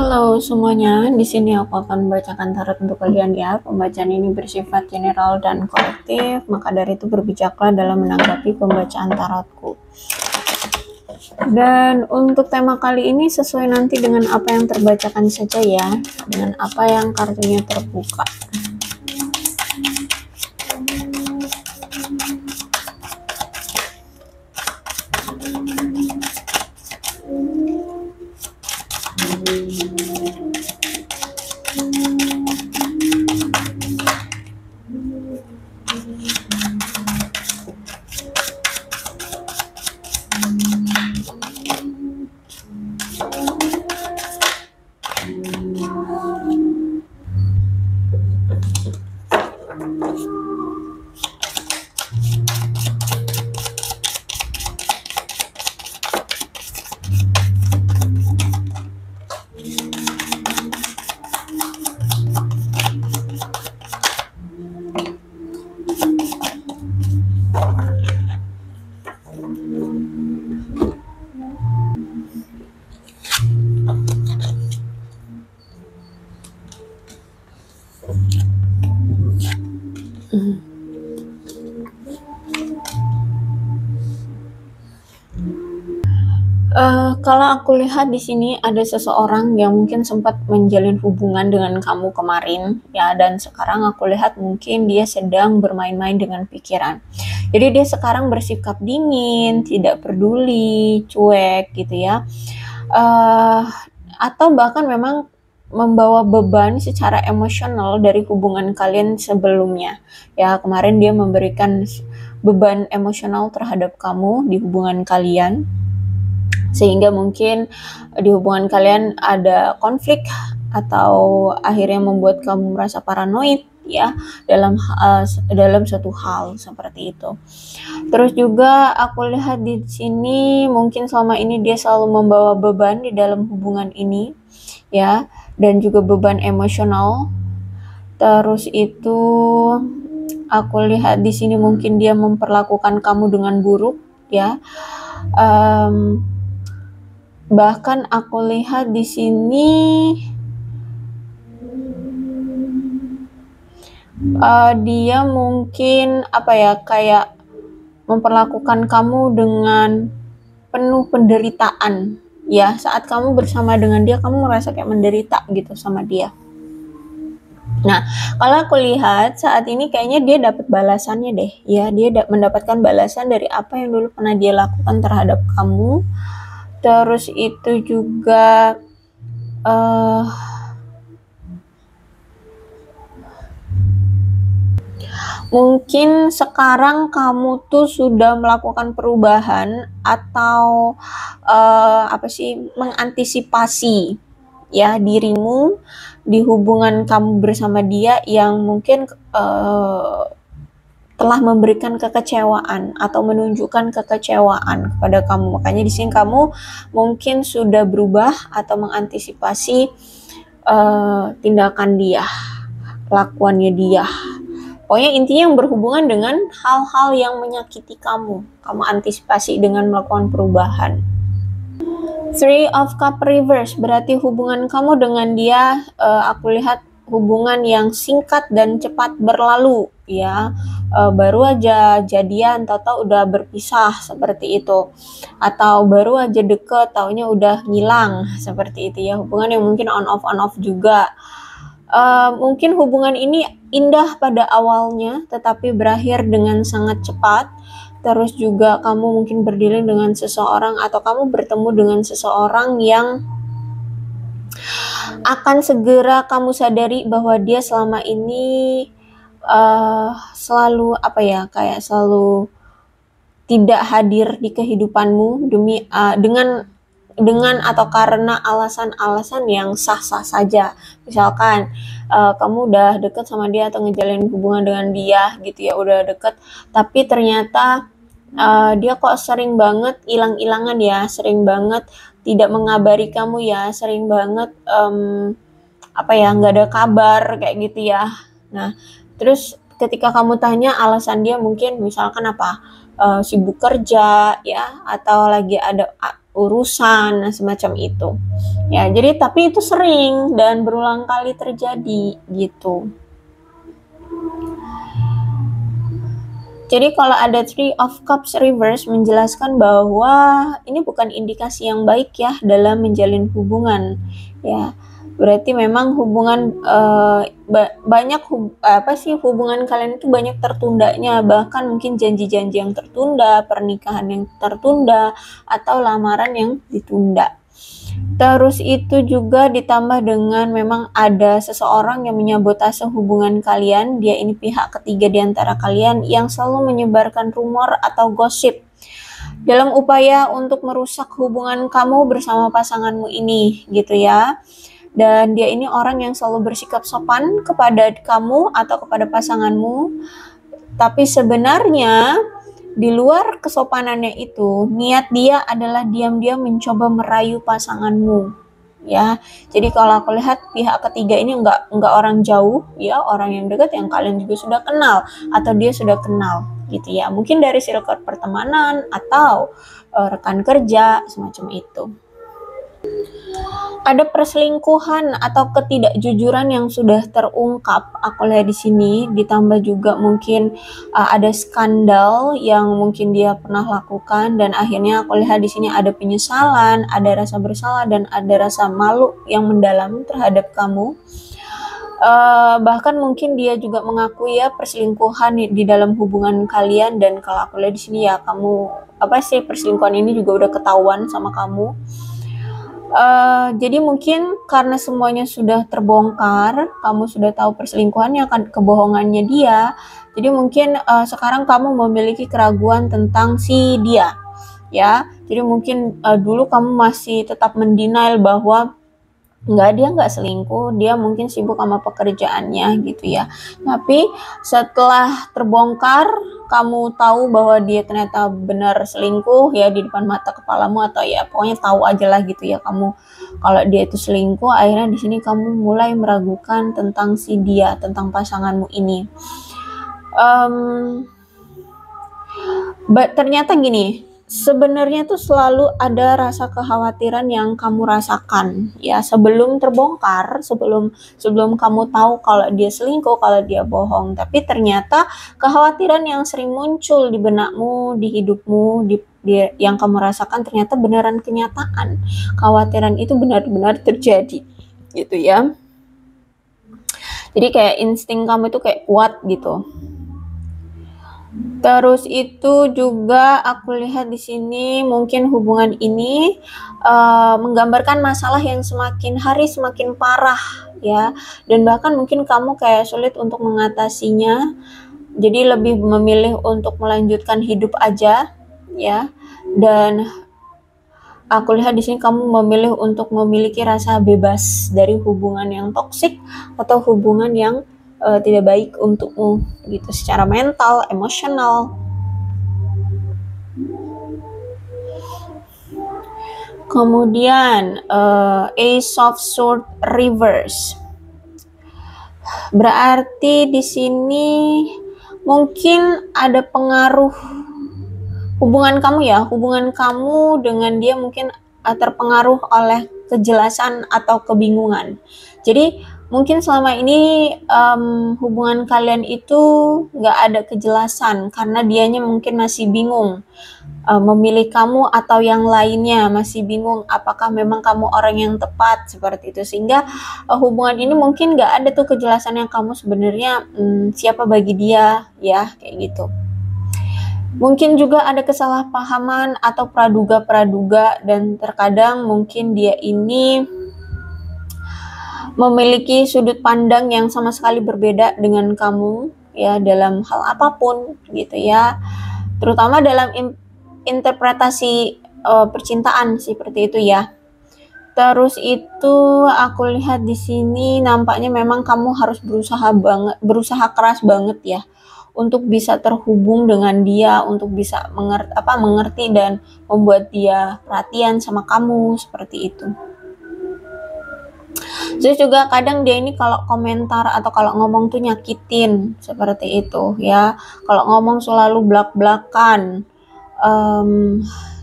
Halo semuanya, di sini aku akan membacakan tarot untuk kalian ya. Pembacaan ini bersifat general dan kolektif, maka dari itu berbijaklah dalam menanggapi pembacaan tarotku. Dan untuk tema kali ini sesuai nanti dengan apa yang terbacakan saja ya, dengan apa yang kartunya terbuka. Kalau aku lihat di sini ada seseorang yang mungkin sempat menjalin hubungan dengan kamu kemarin ya, dan sekarang aku lihat mungkin dia sedang bermain-main dengan pikiran. Jadi dia sekarang bersikap dingin, tidak peduli, cuek gitu ya. Atau bahkan memang membawa beban secara emosional dari hubungan kalian sebelumnya. Ya, kemarin dia memberikan beban emosional terhadap kamu di hubungan kalian, sehingga mungkin di hubungan kalian ada konflik atau akhirnya membuat kamu merasa paranoid ya dalam suatu hal seperti itu. Terus juga aku lihat di sini mungkin selama ini dia selalu membawa beban di dalam hubungan ini ya, dan juga beban emosional. Terus itu aku lihat di sini mungkin dia memperlakukan kamu dengan buruk ya. Bahkan aku lihat di sini dia mungkin kayak memperlakukan kamu dengan penuh penderitaan ya. Saat kamu bersama dengan dia, kamu merasa kayak menderita gitu sama dia. Nah, kalau aku lihat saat ini kayaknya dia dapat balasannya deh ya. Dia mendapatkan balasan dari apa yang dulu pernah dia lakukan terhadap kamu. Terus itu juga mungkin sekarang kamu tuh sudah melakukan perubahan atau mengantisipasi ya dirimu di hubungan kamu bersama dia yang mungkin telah memberikan kekecewaan atau menunjukkan kekecewaan kepada kamu. Makanya di sini kamu mungkin sudah berubah atau mengantisipasi tindakan dia, kelakuannya dia. Pokoknya intinya yang berhubungan dengan hal-hal yang menyakiti kamu. Kamu antisipasi dengan melakukan perubahan. Three of Cup reverse berarti hubungan kamu dengan dia, aku lihat hubungan yang singkat dan cepat berlalu ya. Baru aja jadian tahu-tahu udah berpisah seperti itu, atau baru aja deket taunya udah ngilang seperti itu ya. Hubungan yang mungkin on off juga. Mungkin hubungan ini indah pada awalnya tetapi berakhir dengan sangat cepat. Terus juga kamu mungkin berdealing dengan seseorang atau kamu bertemu dengan seseorang yang akan segera kamu sadari bahwa dia selama ini selalu selalu tidak hadir di kehidupanmu dengan atau karena alasan-alasan yang sah-sah saja. Misalkan kamu udah deket sama dia atau ngejalin hubungan dengan dia gitu ya, udah deket tapi ternyata dia kok sering banget hilang-hilangan ya, sering banget tidak mengabari kamu ya, sering banget nggak ada kabar kayak gitu ya. Nah, terus ketika kamu tanya alasan dia mungkin misalkan sibuk kerja ya, atau lagi ada urusan, nah semacam itu. Ya, jadi tapi itu sering dan berulang kali terjadi gitu. Jadi kalau ada Three of Cups reverse menjelaskan bahwa ini bukan indikasi yang baik ya dalam menjalin hubungan. Ya, berarti memang hubungan banyak hubungan kalian itu banyak tertundanya, bahkan mungkin janji-janji yang tertunda, pernikahan yang tertunda, atau lamaran yang ditunda. Terus itu juga ditambah dengan memang ada seseorang yang menyabotase hubungan kalian. Dia ini pihak ketiga di antara kalian yang selalu menyebarkan rumor atau gosip dalam upaya untuk merusak hubungan kamu bersama pasanganmu ini gitu ya. Dan dia ini orang yang selalu bersikap sopan kepada kamu atau kepada pasanganmu. Tapi sebenarnya di luar kesopanannya itu, niat dia adalah diam-diam mencoba merayu pasanganmu, ya. Jadi kalau aku lihat pihak ketiga ini enggak orang jauh, ya, orang yang dekat yang kalian juga sudah kenal atau dia sudah kenal, gitu ya. Mungkin dari circle pertemanan atau rekan kerja semacam itu. Ada perselingkuhan atau ketidakjujuran yang sudah terungkap, aku lihat di sini, ditambah juga mungkin ada skandal yang mungkin dia pernah lakukan dan akhirnya aku lihat di sini ada penyesalan, ada rasa bersalah dan ada rasa malu yang mendalam terhadap kamu. Bahkan mungkin dia juga mengakui ya perselingkuhan di dalam hubungan kalian, dan kalau aku lihat di sini ya kamu perselingkuhan ini juga udah ketahuan sama kamu. Jadi mungkin karena semuanya sudah terbongkar, kamu sudah tahu perselingkuhannya, kebohongannya dia. Jadi mungkin sekarang kamu memiliki keraguan tentang si dia, ya. Jadi mungkin dulu kamu masih tetap mendenial bahwa dia nggak selingkuh, dia mungkin sibuk sama pekerjaannya gitu ya. Tapi setelah terbongkar, kamu tahu bahwa dia ternyata benar selingkuh ya di depan mata kepalamu, atau ya pokoknya tahu aja lah gitu ya kamu kalau dia itu selingkuh. Akhirnya di sini kamu mulai meragukan tentang si dia, tentang pasanganmu ini. Ternyata gini, sebenarnya tuh selalu ada rasa kekhawatiran yang kamu rasakan ya sebelum terbongkar, sebelum kamu tahu kalau dia selingkuh, kalau dia bohong. Tapi ternyata kekhawatiran yang sering muncul di benakmu, di hidupmu, yang kamu rasakan ternyata beneran kenyataan. Kekhawatiran itu benar-benar terjadi gitu ya. Jadi kayak insting kamu itu kayak kuat gitu. Terus itu juga aku lihat di sini mungkin hubungan ini menggambarkan masalah yang semakin hari semakin parah ya, dan bahkan mungkin kamu kayak sulit untuk mengatasinya. Jadi lebih memilih untuk melanjutkan hidup aja ya, dan aku lihat di sini kamu memilih untuk memiliki rasa bebas dari hubungan yang toksik atau hubungan yang tidak baik untukmu gitu secara mental, emosional. Kemudian Ace of Swords reverse. Berarti di sini mungkin ada pengaruh hubungan kamu ya, hubungan kamu dengan dia mungkin terpengaruh oleh kejelasan atau kebingungan. Jadi mungkin selama ini hubungan kalian itu nggak ada kejelasan karena dianya mungkin masih bingung memilih kamu atau yang lainnya, masih bingung apakah memang kamu orang yang tepat seperti itu, sehingga hubungan ini mungkin nggak ada tuh kejelasan yang kamu sebenarnya siapa bagi dia ya, kayak gitu. Mungkin juga ada kesalahpahaman atau praduga-praduga, dan terkadang mungkin dia ini memiliki sudut pandang yang sama sekali berbeda dengan kamu ya dalam hal apapun gitu ya, terutama dalam interpretasi percintaan seperti itu ya. Terus itu aku lihat di sini nampaknya memang kamu harus berusaha keras banget ya untuk bisa terhubung dengan dia, untuk bisa mengerti dan membuat dia perhatian sama kamu seperti itu. Terus juga kadang dia ini kalau komentar atau kalau ngomong tuh nyakitin seperti itu ya. Kalau ngomong selalu blak-blakan.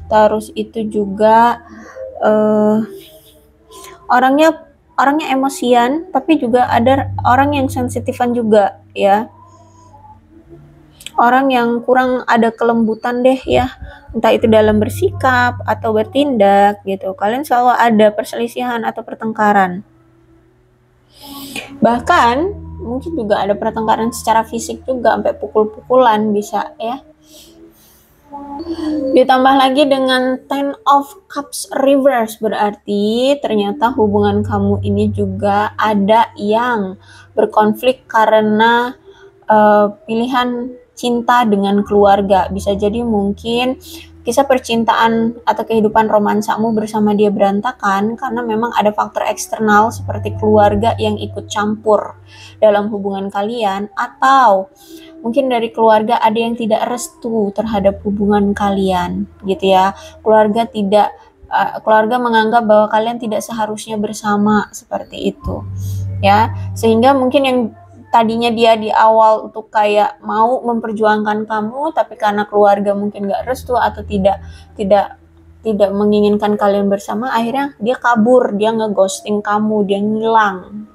Terus itu juga orangnya emosian, tapi juga ada orang yang sensitifan juga ya. Orang yang kurang ada kelembutan deh ya, entah itu dalam bersikap atau bertindak gitu. Kalian selalu ada perselisihan atau pertengkaran. Bahkan mungkin juga ada pertengkaran secara fisik juga, sampai pukul-pukulan bisa ya. Ditambah lagi dengan Ten of Cups reverse, berarti ternyata hubungan kamu ini juga ada yang berkonflik karena pilihan cinta dengan keluarga. Bisa jadi mungkin kisah percintaan atau kehidupan romansamu bersama dia berantakan karena memang ada faktor eksternal seperti keluarga yang ikut campur dalam hubungan kalian, atau mungkin dari keluarga ada yang tidak restu terhadap hubungan kalian gitu ya. Keluarga menganggap bahwa kalian tidak seharusnya bersama seperti itu ya, sehingga mungkin yang tadinya dia di awal untuk kayak mau memperjuangkan kamu, tapi karena keluarga mungkin gak restu atau tidak menginginkan kalian bersama, akhirnya dia kabur, dia ngeghosting kamu, dia ngilang.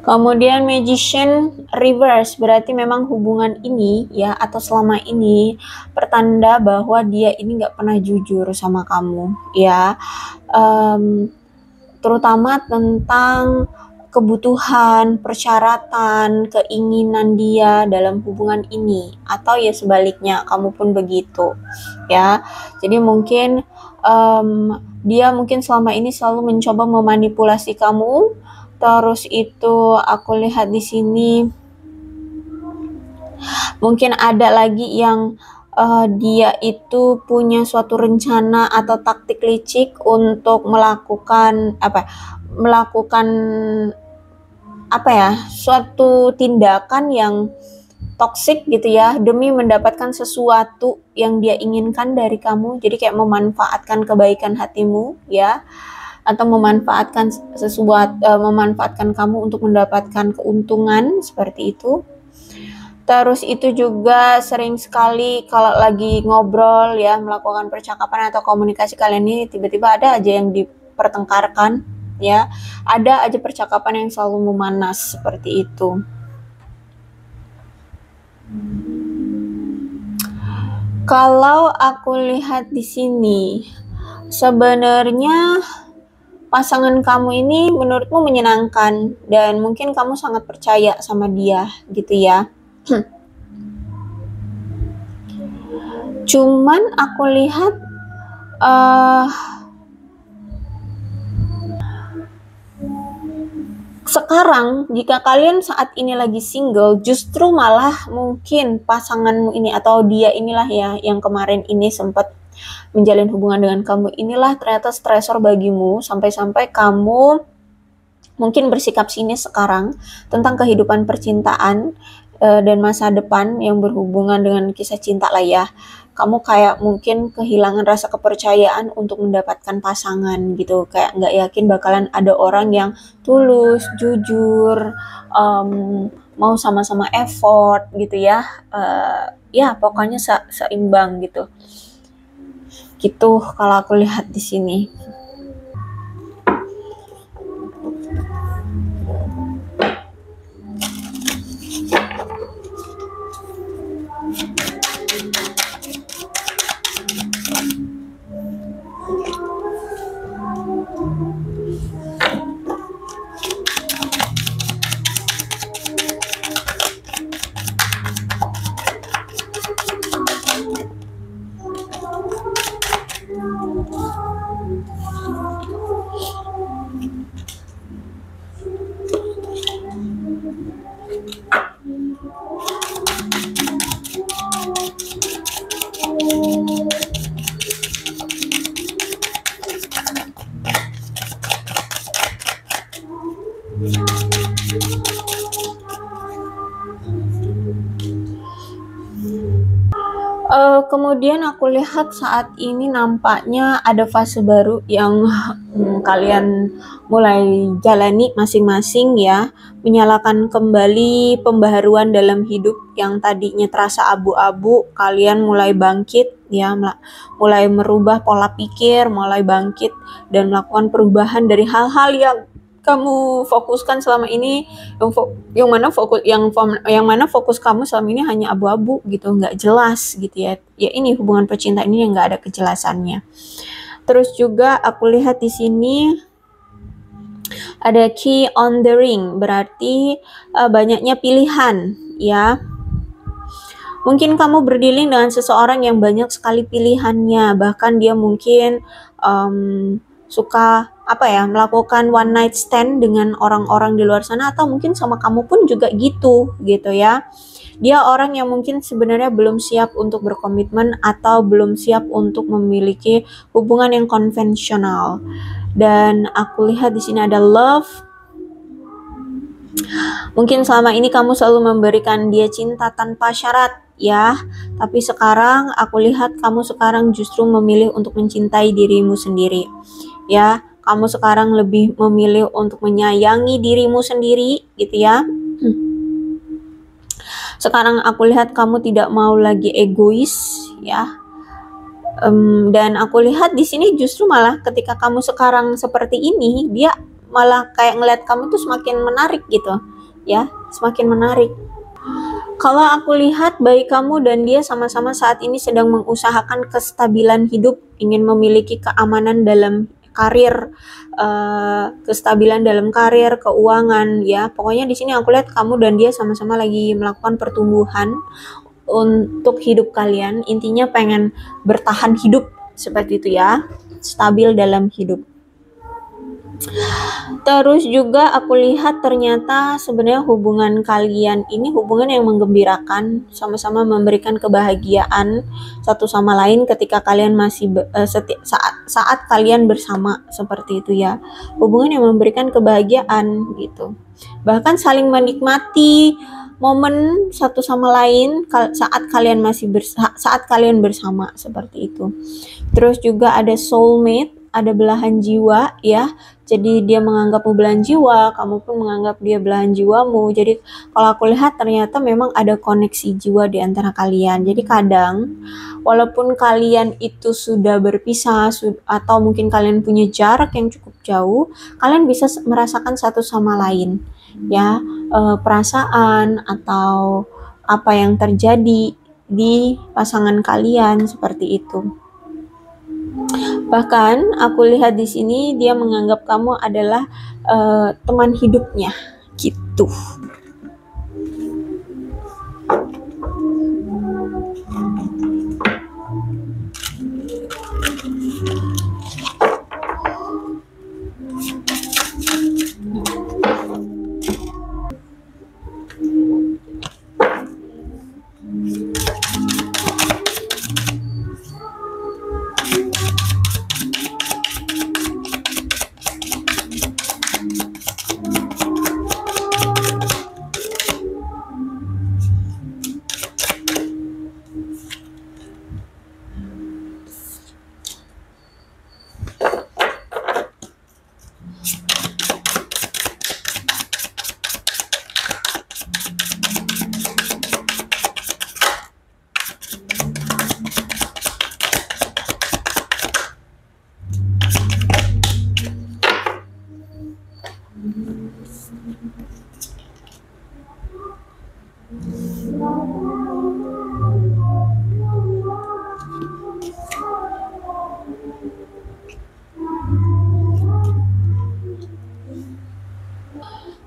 Kemudian Magician reverse, berarti memang hubungan ini ya, atau selama ini pertanda bahwa dia ini gak pernah jujur sama kamu ya, terutama tentang kebutuhan, persyaratan, keinginan dia dalam hubungan ini, atau ya sebaliknya kamu pun begitu ya. Jadi mungkin dia mungkin selama ini selalu mencoba memanipulasi kamu. Terus itu aku lihat di sini mungkin ada lagi yang dia itu punya suatu rencana atau taktik licik untuk melakukan suatu tindakan yang toksik gitu ya, demi mendapatkan sesuatu yang dia inginkan dari kamu. Jadi kayak memanfaatkan kebaikan hatimu ya, atau memanfaatkan memanfaatkan kamu untuk mendapatkan keuntungan seperti itu. Terus itu juga sering sekali kalau lagi ngobrol ya, melakukan percakapan atau komunikasi kalian ini, tiba-tiba ada aja yang dipertengkarkan ya, ada aja percakapan yang selalu memanas seperti itu. Kalau aku lihat di sini, sebenarnya pasangan kamu ini menurutmu menyenangkan dan mungkin kamu sangat percaya sama dia gitu ya. Cuman aku lihat sekarang jika kalian saat ini lagi single, justru malah mungkin pasanganmu ini atau dia inilah ya, yang kemarin ini sempat menjalin hubungan dengan kamu inilah ternyata stresor bagimu, sampai-sampai kamu mungkin bersikap sinis sekarang tentang kehidupan percintaan dan masa depan yang berhubungan dengan kisah cinta lah ya. Kamu kayak mungkin kehilangan rasa kepercayaan untuk mendapatkan pasangan gitu, kayak nggak yakin bakalan ada orang yang tulus, jujur, mau sama-sama effort gitu ya, ya pokoknya seimbang gitu kalau aku lihat di sini. Kemudian aku lihat saat ini nampaknya ada fase baru yang kalian mulai jalani masing-masing ya, menyalakan kembali pembaharuan dalam hidup yang tadinya terasa abu-abu, kalian mulai bangkit ya, mulai merubah pola pikir, mulai bangkit dan melakukan perubahan dari hal-hal yang kamu fokuskan selama ini, yang mana fokus kamu selama ini hanya abu-abu gitu, nggak jelas gitu ya. Ya ini hubungan percintaan ini yang nggak ada kejelasannya. Terus juga aku lihat di sini ada key on the ring, berarti banyaknya pilihan ya. Mungkin kamu berdealing dengan seseorang yang banyak sekali pilihannya, bahkan dia mungkin suka melakukan one night stand dengan orang-orang di luar sana, atau mungkin sama kamu pun juga gitu ya. Dia orang yang mungkin sebenarnya belum siap untuk berkomitmen atau belum siap untuk memiliki hubungan yang konvensional. Dan aku lihat di sini ada love. Mungkin selama ini kamu selalu memberikan dia cinta tanpa syarat ya, tapi sekarang aku lihat kamu sekarang justru memilih untuk mencintai dirimu sendiri ya. Kamu sekarang lebih memilih untuk menyayangi dirimu sendiri gitu ya. Sekarang aku lihat kamu tidak mau lagi egois ya. Dan aku lihat di sini justru malah ketika kamu sekarang seperti ini, dia malah kayak ngeliat kamu tuh semakin menarik gitu ya, semakin menarik. Kalau aku lihat baik kamu dan dia sama-sama saat ini sedang mengusahakan kestabilan hidup, ingin memiliki keamanan dalam karir, kestabilan dalam karir, keuangan ya. Pokoknya di sini aku lihat kamu dan dia sama-sama lagi melakukan pertumbuhan untuk hidup kalian. Intinya pengen bertahan hidup seperti itu ya, stabil dalam hidup. Terus juga aku lihat ternyata sebenarnya hubungan kalian ini hubungan yang menggembirakan, sama-sama memberikan kebahagiaan satu sama lain ketika kalian masih saat kalian bersama seperti itu ya. Hubungan yang memberikan kebahagiaan gitu. Bahkan saling menikmati momen satu sama lain saat kalian bersama seperti itu. Terus juga ada soulmate, ada belahan jiwa ya. Jadi dia menganggapmu belahan jiwa, kamu pun menganggap dia belahan jiwamu. Jadi kalau aku lihat ternyata memang ada koneksi jiwa di antara kalian. Jadi kadang walaupun kalian itu sudah berpisah atau mungkin kalian punya jarak yang cukup jauh, kalian bisa merasakan satu sama lain ya, perasaan atau apa yang terjadi di pasangan kalian seperti itu. Bahkan aku lihat di sini dia menganggap kamu adalah teman hidupnya gitu.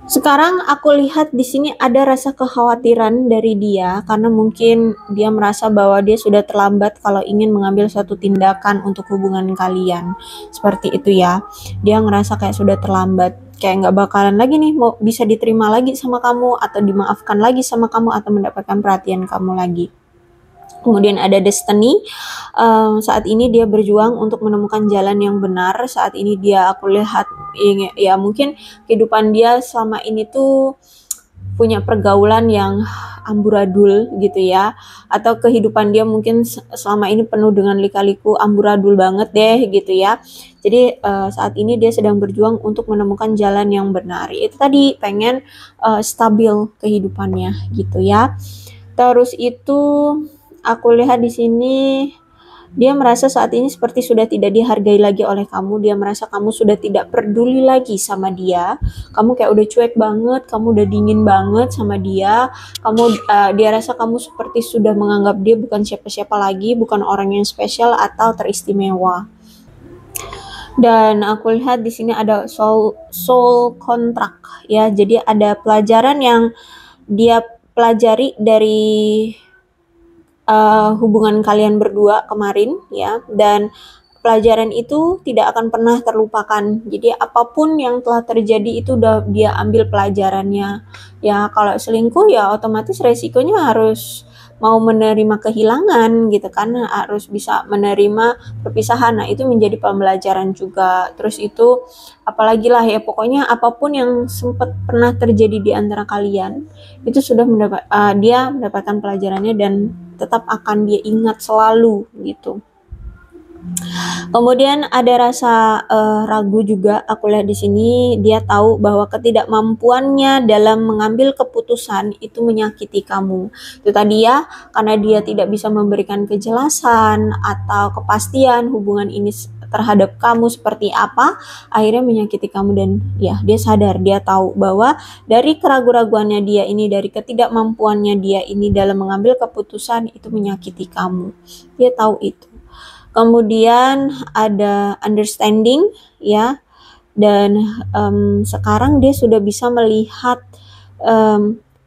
Sekarang aku lihat di sini ada rasa kekhawatiran dari dia karena mungkin dia merasa bahwa dia sudah terlambat kalau ingin mengambil suatu tindakan untuk hubungan kalian. Seperti itu ya. Dia ngerasa kayak sudah terlambat, kayak nggak bakalan lagi nih mau bisa diterima lagi sama kamu atau dimaafkan lagi sama kamu atau mendapatkan perhatian kamu lagi. Kemudian ada destiny. Saat ini dia berjuang untuk menemukan jalan yang benar. Saat ini aku lihat ya mungkin kehidupan dia selama ini tuh punya pergaulan yang amburadul gitu ya, atau kehidupan dia mungkin selama ini penuh dengan lika-liku, amburadul banget deh gitu ya. Jadi saat ini dia sedang berjuang untuk menemukan jalan yang benar. Itu tadi pengen stabil kehidupannya gitu ya. Terus itu aku lihat di sini dia merasa saat ini seperti sudah tidak dihargai lagi oleh kamu. Dia merasa kamu sudah tidak peduli lagi sama dia. Kamu kayak udah cuek banget, kamu udah dingin banget sama dia. Dia rasa kamu seperti sudah menganggap dia bukan siapa-siapa lagi, bukan orang yang spesial atau teristimewa. Dan aku lihat di sini ada soul contract ya. Jadi ada pelajaran yang dia pelajari dari hubungan kalian berdua kemarin ya, dan pelajaran itu tidak akan pernah terlupakan. Jadi apapun yang telah terjadi itu udah dia ambil pelajarannya. Ya kalau selingkuh ya otomatis resikonya harus mau menerima kehilangan gitu kan, harus bisa menerima perpisahan. Nah, itu menjadi pembelajaran juga. Terus itu apalagi lah ya, pokoknya apapun yang sempat pernah terjadi di antara kalian itu sudah dia mendapatkan pelajarannya dan tetap akan dia ingat selalu gitu. Kemudian ada rasa ragu juga. Aku lihat di sini dia tahu bahwa ketidakmampuannya dalam mengambil keputusan itu menyakiti kamu. Itu tadi ya, karena dia tidak bisa memberikan kejelasan atau kepastian hubungan ini terhadap kamu seperti apa, akhirnya menyakiti kamu. Dan ya, dia sadar, dia tahu bahwa dari keraguan-raguannya dia ini, dari ketidakmampuannya dia ini dalam mengambil keputusan itu menyakiti kamu. Dia tahu itu. Kemudian ada understanding ya, dan sekarang dia sudah bisa melihat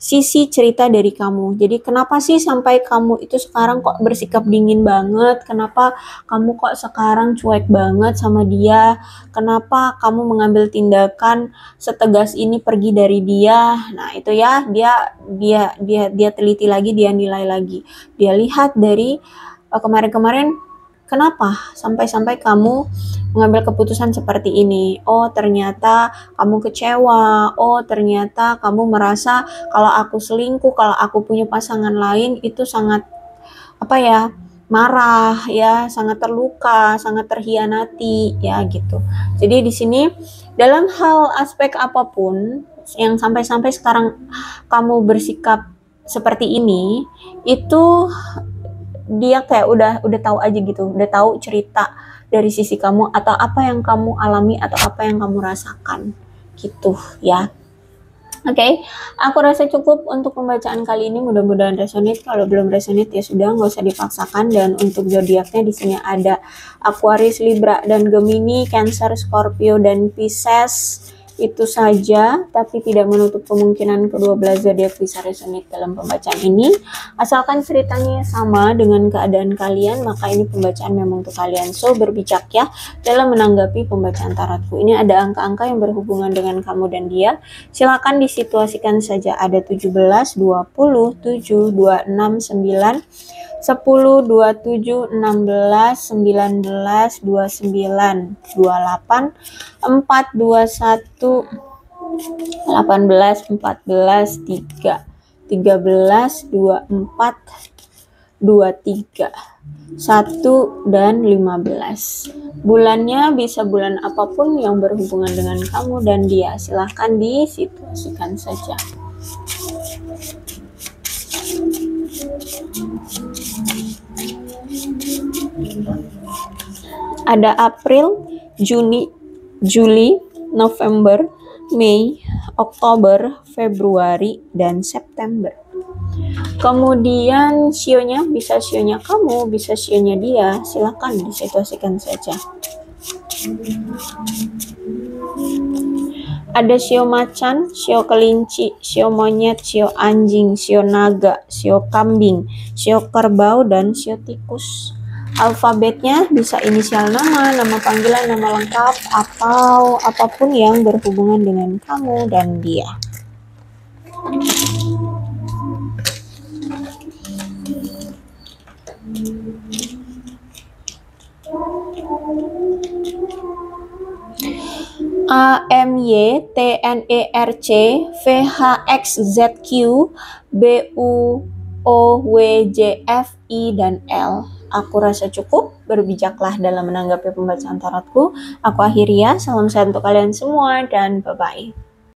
sisi cerita dari kamu. Jadi kenapa sih sampai kamu itu sekarang kok bersikap dingin banget? Kenapa kamu kok sekarang cuek banget sama dia? Kenapa kamu mengambil tindakan setegas ini pergi dari dia? Nah itu ya, dia teliti lagi, dia nilai lagi, dia lihat dari kemarin-kemarin. Kenapa sampai kamu mengambil keputusan seperti ini? Oh, ternyata kamu kecewa. Oh, ternyata kamu merasa kalau aku selingkuh, kalau aku punya pasangan lain itu sangat marah ya, sangat terluka, sangat terhianati ya gitu. Jadi di sini dalam hal aspek apapun yang sampai sekarang kamu bersikap seperti ini, itu dia kayak udah tahu aja gitu, udah tahu cerita dari sisi kamu atau apa yang kamu alami atau apa yang kamu rasakan gitu ya. Oke, aku rasa cukup untuk pembacaan kali ini. Mudah-mudahan resonate. Kalau belum resonate ya sudah, nggak usah dipaksakan. Dan untuk zodiaknya di sini ada Aquarius, Libra, dan Gemini, Cancer, Scorpio, dan Pisces. Itu saja, tapi tidak menutup kemungkinan kedua belas zodiak bisa resonate dalam pembacaan ini. Asalkan ceritanya sama dengan keadaan kalian, maka ini pembacaan memang untuk kalian. So, berbijak ya dalam menanggapi pembacaan tarotku. Ini ada angka-angka yang berhubungan dengan kamu dan dia. Silakan disituasikan saja. Ada 17, 20, 7, 26, 9, 10, 27, 16, 19, 29, 28, 4, 21, 18, 14, 3, 13, 24, 23, 1, dan 15. Bulannya bisa bulan apapun yang berhubungan dengan kamu dan dia. Silahkan disituasikan saja. Ada April, Juni, Juli, November, Mei, Oktober, Februari, dan September. Kemudian sionya bisa sionya kamu, bisa sionya dia. Silakan disituasikan saja. Ada sio macan, sio kelinci, sio monyet, sio anjing, sio naga, sio kambing, sio kerbau, dan sio tikus. Alfabetnya bisa inisial nama, nama panggilan, nama lengkap, atau apapun yang berhubungan dengan kamu dan dia. A M Y T N E R C V H X Z Q B U O W J F I dan L. Aku rasa cukup, berbijaklah dalam menanggapi pembacaan tarotku. Aku akhiri ya, salam sehat untuk kalian semua dan bye-bye.